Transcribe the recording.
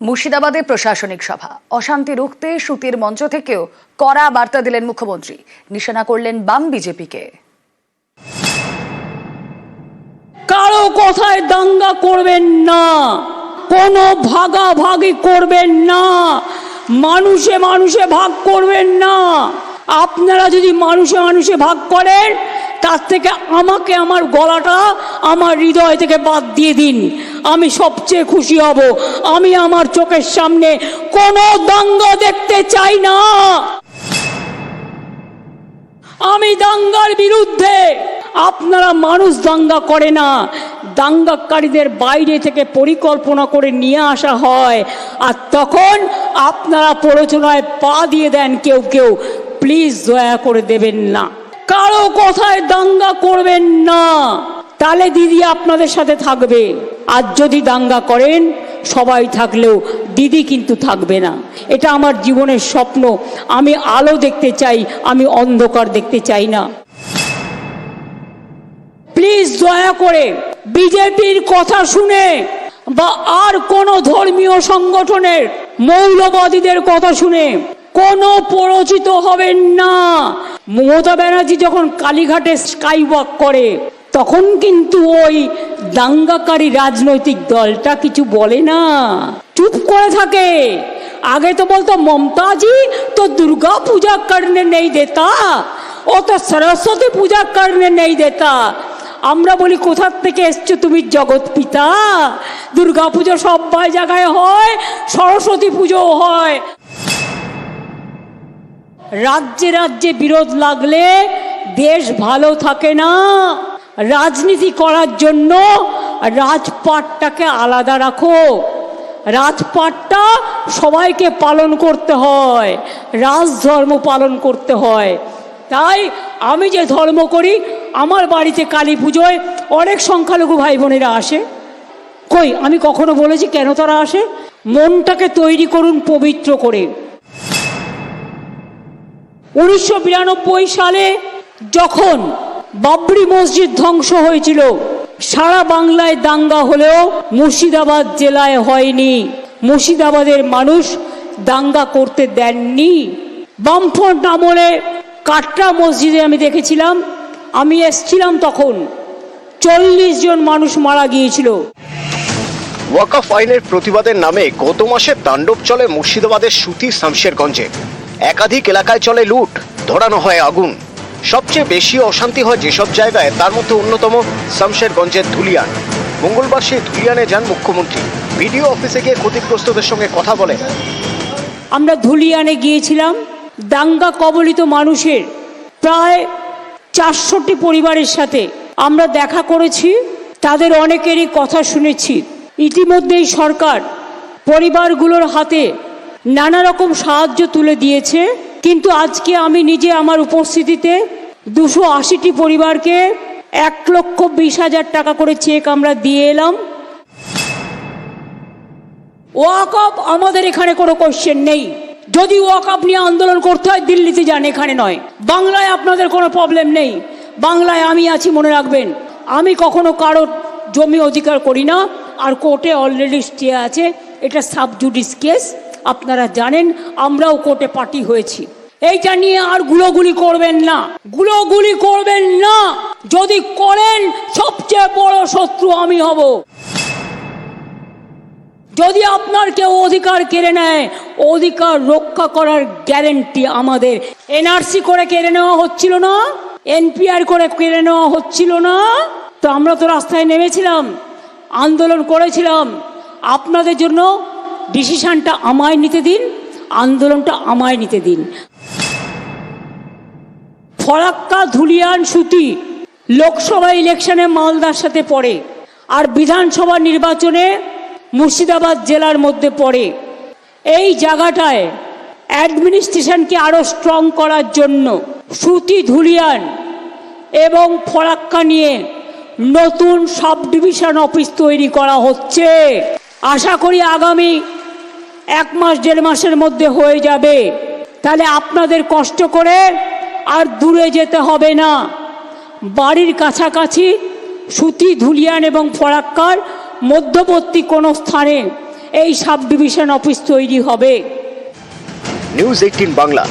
মুর্শিদাবাদে প্রশাসনিক সভা, অশান্তি রুখতে সুতির মঞ্চ থেকেও কড়া বার্তা দিলেন মুখ্যমন্ত্রী, নিশানা করলেন বাম বিজেপিকে। কারো কথায় দাঙ্গা করবেন না, কোনো ভাগাভাগি করবেন না, মানুষে মানুষে ভাগ করবেন না। আপনারা যদি মানুষে মানুষে ভাগ করেন, তার থেকে আমাকে আমার গলাটা আমার হৃদয় থেকে বাদ দিয়ে দিন, আমি সবচেয়ে খুশি হব। আমি আমার চোখের সামনে কোনো দাঙ্গা দেখতে চাই না। আমি দাঙ্গার বিরুদ্ধে। আপনারা মানুষ দাঙ্গা করে না, দাঙ্গাকারীদের বাইরে থেকে পরিকল্পনা করে নিয়ে আসা হয়, আর তখন আপনারা প্ররোচনায় পা দিয়ে দেন কেউ কেউ। প্লিজ দয়া করে দেবেন না, কারো কথায় দাঙ্গা করবেন না, তাহলে দিদি আপনাদের সাথে থাকবে। আর যদি দাঙ্গা করেন, সবাই থাকলেও দিদি কিন্তু থাকবে না। এটা আমার জীবনের স্বপ্ন। আমি আলো দেখতে চাই, আমি অন্ধকার দেখতে চাই না। প্লিজ দয়া করে বিজেপির কথা শুনে বা আর কোনো ধর্মীয় সংগঠনের মৌলবাদীদের কথা শুনে কোনো প্ররোচিত হবেন না। মমতা ব্যানার্জি যখন কালীঘাটে স্কাই ওয়াক করে, তখন কিন্তু ওই দাঙ্গাকারী রাজনৈতিক দলটা কিছু বলে না, চুপ করে থাকে। আগে তো বলতো মমতাজি তো দুর্গা পূজা করনে নেই দেতা, ও তো সরস্বতী পূজা করনে নেই দেতা। আমরা বলি, কোথা থেকে এসছো তুমি জগৎ পিতা? দুর্গা পুজো সবাই জায়গায় হয়, সরস্বতী পুজোও হয়। রাজ্যে রাজ্যে বিরোধ লাগলে দেশ ভালো থাকে না। রাজনীতি করার জন্য রাজপাটটাকে আলাদা রাখো। রাজপাটটা সবাইকে পালন করতে হয়, রাজধর্ম পালন করতে হয়। তাই আমি যে ধর্ম করি, আমার বাড়িতে কালী পুজোয় অনেক সংখ্যালঘু ভাই বোনেরা আসে। কই আমি কখনো বলেছি কেন তারা আসে? মনটাকে তৈরি করুন পবিত্র করে। 1992 সালে যখন বাবরি মসজিদ ধ্বংস হয়েছিল, সারা বাংলায় দাঙ্গা হলেও মুর্শিদাবাদ জেলায় হয়নি। মুর্শিদাবাদের মানুষ দাঙ্গা করতে দেননি। বামফ্রন্ট আমলে কাটরা মসজিদে আমি দেখেছিলাম, আমি এসছিলাম তখন, 40 জন মানুষ মারা গিয়েছিল। ওয়াকফ আইনের প্রতিবাদের নামে গত মাসে তাণ্ডব চলে মুর্শিদাবাদের সুতি শামশেরগঞ্জে। একাধিক এলাকায় চলে লুট, ধরানো হয় আগুন। সবচেয়ে বেশি অশান্তি হয় যেসব জায়গায়, তার মধ্যে অন্যতম শামশেরগঞ্জের ধুলিয়ান। মঙ্গলবার সেই ধুলিয়ানে যান মুখ্যমন্ত্রী, বিডিও অফিসে গিয়ে ক্ষতিগ্রস্তদের সঙ্গে কথা বলেন। আমরা ধুলিয়ানে গিয়েছিলাম। দাঙ্গা কবলিত মানুষের প্রায় 400টি পরিবারের সাথে আমরা দেখা করেছি, তাদের অনেকেরই কথা শুনেছি। ইতিমধ্যেই সরকার পরিবারগুলোর হাতে নানা রকম সাহায্য তুলে দিয়েছে, কিন্তু আজকে আমি নিজে আমার উপস্থিতিতে 280টি পরিবারকে 1,20,000 টাকা করে চেক আমরা দিয়ে এলাম। ওয়াকফ আমাদের এখানে কোনো কোশ্চেন নেই। যদি ওয়াকফ নিয়ে আন্দোলন করতে হয়, দিল্লিতে যান, এখানে নয়। বাংলায় আপনাদের কোনো প্রবলেম নেই, বাংলায় আমি আছি, মনে রাখবেন। আমি কখনো কারো জমি অধিকার করি না, আর কোর্টে অলরেডি স্টে আছে। এটা সাবজুডিস কেস, আপনারা জানেন। আমরাও কোর্টে পার্টি হয়েছি। এইটা নিয়ে আর গুলোগুলি করবেন না, গুলোগুলি করবেন না। যদি করেন, সবচেয়ে বড় শত্রু আমি হব। যদি আপনার কেউ অধিকার কেড়ে নেয়, অধিকার রক্ষা করার গ্যারেন্টি আমাদের। এনআরসি করে কেড়ে নেওয়া হচ্ছিল না, এনপিআর করে কেড়ে নেওয়া হচ্ছিল না, তো আমরা তো রাস্তায় নেমেছিলাম, আন্দোলন করেছিলাম। আপনাদের জন্য ডিসিশনটা আমায় নিতে দিন, আন্দোলনটা আমায় নিতে দিন। ফরাক্কা, ধুলিয়ান, সুতি লোকসভা ইলেকশনে মালদার সাথে পড়ে, আর বিধানসভা নির্বাচনে মুর্শিদাবাদ জেলার মধ্যে পড়ে। এই জায়গাটায় অ্যাডমিনিস্ট্রেশনকে আরও স্ট্রং করার জন্য সুতি, ধুলিয়ান এবং ফরাক্কা নিয়ে নতুন সাব ডিভিশন অফিস তৈরি করা হচ্ছে। আশা করি আগামী 1 মাস 1.5 মাসের মধ্যে হয়ে যাবে। তাহলে আপনাদের কষ্ট করে আর দূরে যেতে হবে না। বাড়ির কাছাকাছি সুতি, ধুলিয়ান এবং ফরাক্কার মধ্যবর্তী কোনো স্থানে এই সাব ডিভিশন অফিস তৈরি হবে। নিউজ 18 বাংলা।